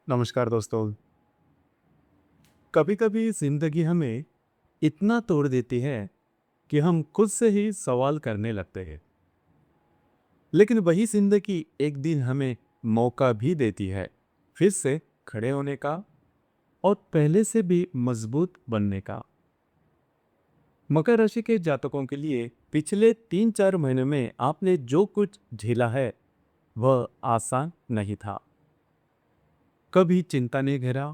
नमस्कार दोस्तों। कभी कभी जिंदगी हमें इतना तोड़ देती है कि हम खुद से ही सवाल करने लगते हैं। लेकिन वही जिंदगी एक दिन हमें मौका भी देती है फिर से खड़े होने का और पहले से भी मजबूत बनने का। मकर राशि के जातकों के लिए पिछले 3-4 महीने में आपने जो कुछ झेला है वह आसान नहीं था। कभी चिंता ने घेरा,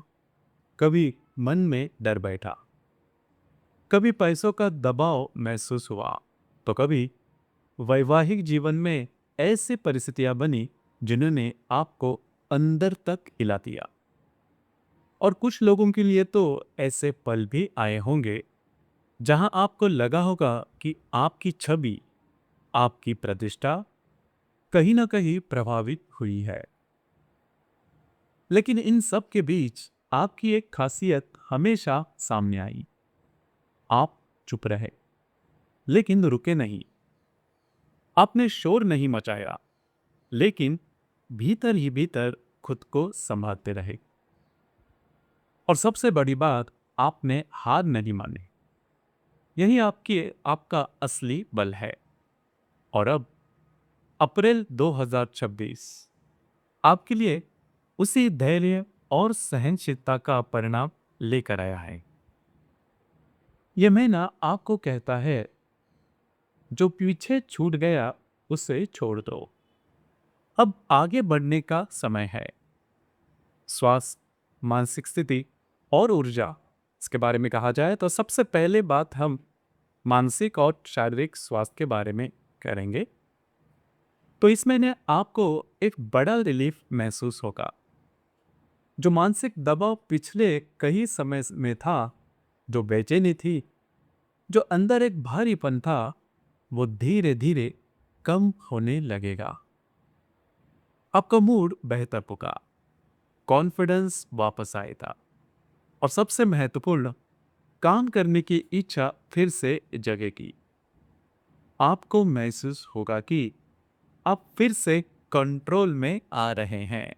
कभी मन में डर बैठा, कभी पैसों का दबाव महसूस हुआ, तो कभी वैवाहिक जीवन में ऐसी परिस्थितियां बनी जिन्होंने आपको अंदर तक हिला दिया। और कुछ लोगों के लिए तो ऐसे पल भी आए होंगे जहां आपको लगा होगा कि आपकी छवि, आपकी प्रतिष्ठा कहीं ना कहीं प्रभावित हुई है। लेकिन इन सब के बीच आपकी एक खासियत हमेशा सामने आई। आप चुप रहे, लेकिन रुके नहीं। आपने शोर नहीं मचाया, लेकिन भीतर ही भीतर खुद को संभालते रहे। और सबसे बड़ी बात, आपने हार नहीं मानी। यही आपका असली बल है। और अब अप्रैल 2026 आपके लिए उसी धैर्य और सहनशीलता का परिणाम लेकर आया है। यह महीना आपको कहता है, जो पीछे छूट गया उसे छोड़ दो। अब आगे बढ़ने का समय है। स्वास्थ्य, मानसिक स्थिति और ऊर्जा, इसके बारे में कहा जाए तो सबसे पहले बात हम मानसिक और शारीरिक स्वास्थ्य के बारे में करेंगे। तो इस महीने आपको एक बड़ा रिलीफ महसूस होगा। जो मानसिक दबाव पिछले कई समय में था, जो बेचैनी थी, जो अंदर एक भारीपन था, वो धीरे धीरे कम होने लगेगा। आपका मूड बेहतर होगा, कॉन्फिडेंस वापस आएगा और सबसे महत्वपूर्ण, काम करने की इच्छा फिर से जगेगी। आपको महसूस होगा कि आप फिर से कंट्रोल में आ रहे हैं।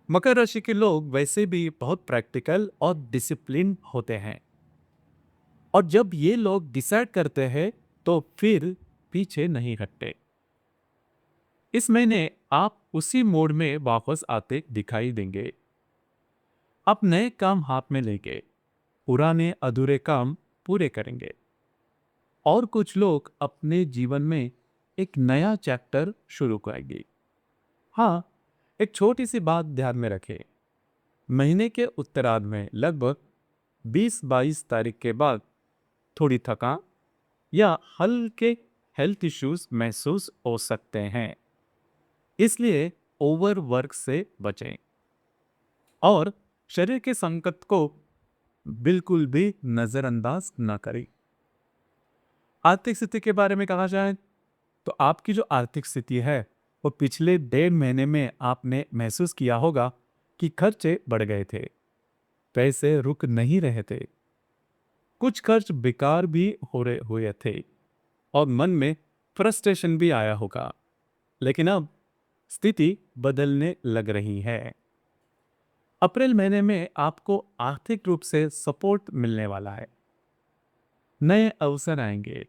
मकर राशि के लोग वैसे भी बहुत प्रैक्टिकल और डिसिप्लिन होते हैं, और जब ये लोग डिसाइड करते हैं तो फिर पीछे नहीं हटते। इस महीने आप उसी मोड में वापस आते दिखाई देंगे। आप नए काम हाथ में लेंगे, पुराने अधूरे काम पूरे करेंगे, और कुछ लोग अपने जीवन में एक नया चैप्टर शुरू करेंगे। हाँ, एक छोटी सी बात ध्यान में रखें। महीने के उत्तरार्ध में लगभग 20-22 तारीख के बाद थोड़ी थकान या हल्के हेल्थ इश्यूज महसूस हो सकते हैं। इसलिए ओवर वर्क से बचें और शरीर के संकट को बिल्कुल भी नजरअंदाज न करें। आर्थिक स्थिति के बारे में कहा जाए तो आपकी जो आर्थिक स्थिति है, वो पिछले 1.5 महीने में आपने महसूस किया होगा कि खर्चे बढ़ गए थे, पैसे रुक नहीं रहे थे, कुछ खर्च बेकार भी हो रहे हुए थे और मन में फ्रस्ट्रेशन भी आया होगा। लेकिन अब स्थिति बदलने लग रही है। अप्रैल महीने में आपको आर्थिक रूप से सपोर्ट मिलने वाला है। नए अवसर आएंगे,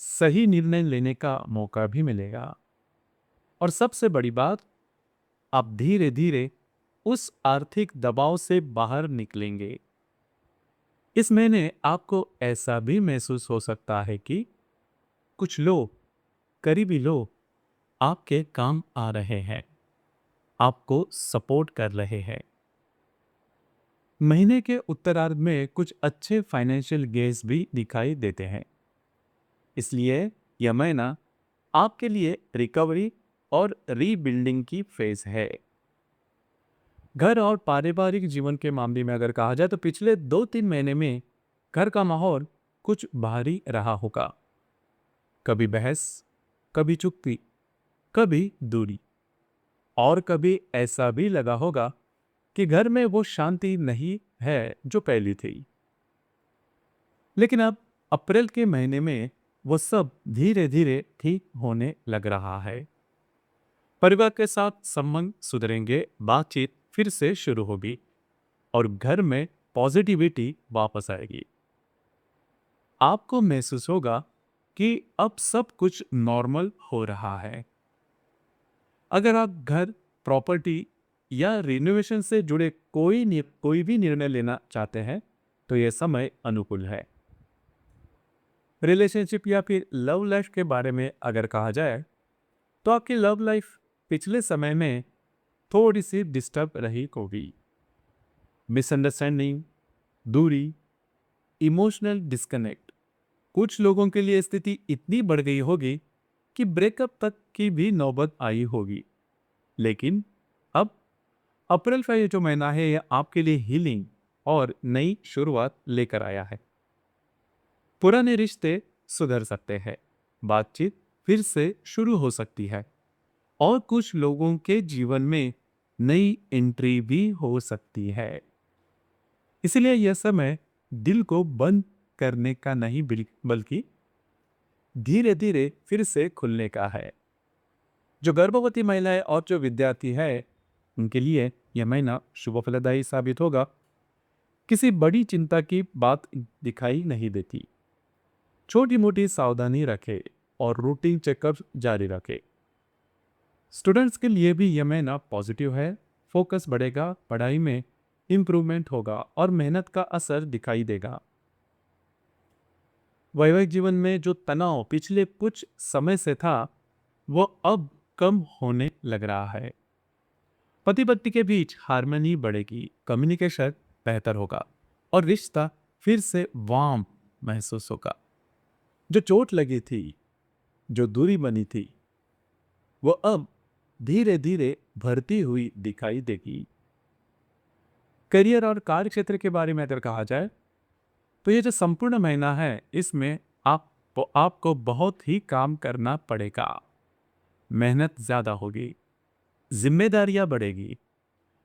सही निर्णय लेने का मौका भी मिलेगा, और सबसे बड़ी बात, आप धीरे धीरे उस आर्थिक दबाव से बाहर निकलेंगे। इस महीने आपको ऐसा भी महसूस हो सकता है कि कुछ लोग, करीबी लोग आपके काम आ रहे हैं, आपको सपोर्ट कर रहे हैं। महीने के उत्तरार्ध में कुछ अच्छे फाइनेंशियल गेन्स भी दिखाई देते हैं। इसलिए यह महीना आपके लिए रिकवरी और रीबिल्डिंग की फेज है। घर और पारिवारिक जीवन के मामले में अगर कहा जाए तो पिछले 2-3 महीने में घर का माहौल कुछ भारी रहा होगा। कभी बहस, कभी चुप्पी, कभी दूरी, और कभी ऐसा भी लगा होगा कि घर में वो शांति नहीं है जो पहली थी। लेकिन अब अप्रैल के महीने में वो सब धीरे धीरे ठीक होने लग रहा है। परिवार के साथ संबंध सुधरेंगे, बातचीत फिर से शुरू होगी और घर में पॉजिटिविटी वापस आएगी। आपको महसूस होगा कि अब सब कुछ नॉर्मल हो रहा है। अगर आप घर, प्रॉपर्टी या रिनोवेशन से जुड़े कोई भी निर्णय लेना चाहते हैं तो यह समय अनुकूल है। रिलेशनशिप या फिर लव लाइफ के बारे में अगर कहा जाए तो आपकी लव लाइफ पिछले समय में थोड़ी सी डिस्टर्ब रही होगी। मिसअंडरस्टैंडिंग, दूरी, इमोशनल डिस्कनेक्ट, कुछ लोगों के लिए स्थिति इतनी बढ़ गई होगी कि ब्रेकअप तक की भी नौबत आई होगी। लेकिन अब अप्रैल का ये जो महीना है यह आपके लिए हीलिंग और नई शुरुआत लेकर आया है। पुराने रिश्ते सुधर सकते हैं, बातचीत फिर से शुरू हो सकती है और कुछ लोगों के जीवन में नई एंट्री भी हो सकती है। इसलिए यह समय दिल को बंद करने का नहीं बल्कि धीरे धीरे फिर से खुलने का है। जो गर्भवती महिलाएं और जो विद्यार्थी है उनके लिए यह महीना शुभ फलदायी साबित होगा। किसी बड़ी चिंता की बात दिखाई नहीं देती। छोटी मोटी सावधानी रखें और रूटीन चेकअप जारी रखें। स्टूडेंट्स के लिए भी यह महीना पॉजिटिव है। फोकस बढ़ेगा, पढ़ाई में इंप्रूवमेंट होगा और मेहनत का असर दिखाई देगा। वैवाहिक जीवन में जो तनाव पिछले कुछ समय से था वो अब कम होने लग रहा है। पति पत्नी के बीच हार्मनी बढ़ेगी, कम्युनिकेशन बेहतर होगा और रिश्ता फिर से वार्म महसूस होगा। जो चोट लगी थी, जो दूरी बनी थी, वो अब धीरे धीरे भरती हुई दिखाई देगी। करियर और कार्य क्षेत्र के बारे में अगर कहा जाए तो ये जो संपूर्ण महीना है इसमें आपको बहुत ही काम करना पड़ेगा। मेहनत ज्यादा होगी, जिम्मेदारियां बढ़ेगी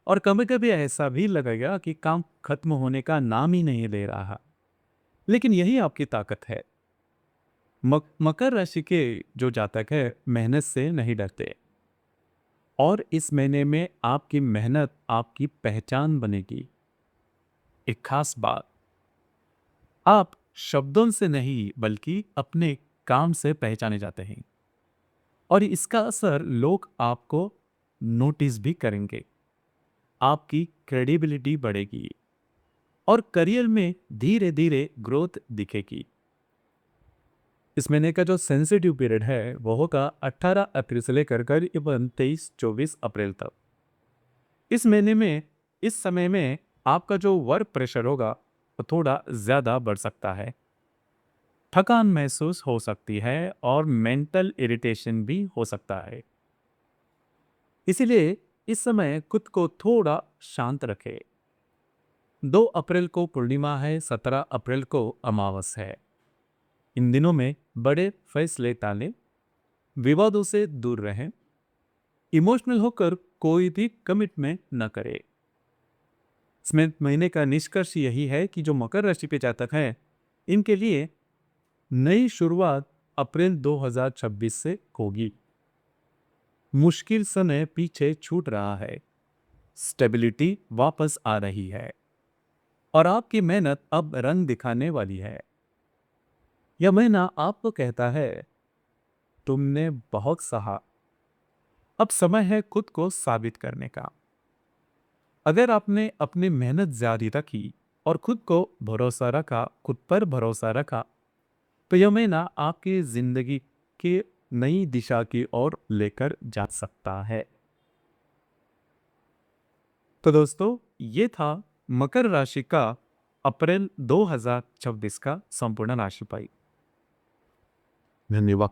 और कभी कभी ऐसा भी लगेगा कि काम खत्म होने का नाम ही नहीं ले रहा। लेकिन यही आपकी ताकत है। मकर राशि के जो जातक है मेहनत से नहीं डरते और इस महीने में आपकी मेहनत आपकी पहचान बनेगी। एक खास बात, आप शब्दों से नहीं बल्कि अपने काम से पहचाने जाते हैं और इसका असर लोग आपको नोटिस भी करेंगे। आपकी क्रेडिबिलिटी बढ़ेगी और करियर में धीरे धीरे ग्रोथ दिखेगी। इस महीने का जो सेंसिटिव पीरियड है वो होगा 18 अप्रैल से लेकर करीबन 23-24 अप्रैल तक। इस महीने में इस समय में आपका जो वर्क प्रेशर होगा वो थोड़ा ज़्यादा बढ़ सकता है। थकान महसूस हो सकती है और मेंटल इरिटेशन भी हो सकता है। इसीलिए इस समय खुद को थोड़ा शांत रखें। 2 अप्रैल को पूर्णिमा है, 17 अप्रैल को अमावस है। इन दिनों में बड़े फैसले टालें, विवादों से दूर रहें, इमोशनल होकर कोई भी कमिटमेंट न करें। इसमें महीने का निष्कर्ष यही है कि जो मकर राशि पे जातक हैं इनके लिए नई शुरुआत अप्रैल 2026 से होगी। मुश्किल समय पीछे छूट रहा है, स्टेबिलिटी वापस आ रही है और आपकी मेहनत अब रंग दिखाने वाली है। यह महीना आपको कहता है तुमने बहुत सहा, अब समय है खुद को साबित करने का। अगर आपने अपनी मेहनत जारी रखी और खुद को भरोसा रखा, खुद पर भरोसा रखा, तो यह महीना आपकी जिंदगी की नई दिशा की ओर लेकर जा सकता है। तो दोस्तों ये था मकर राशि का अप्रैल 2026 का संपूर्ण राशिफल। धन्यवाद।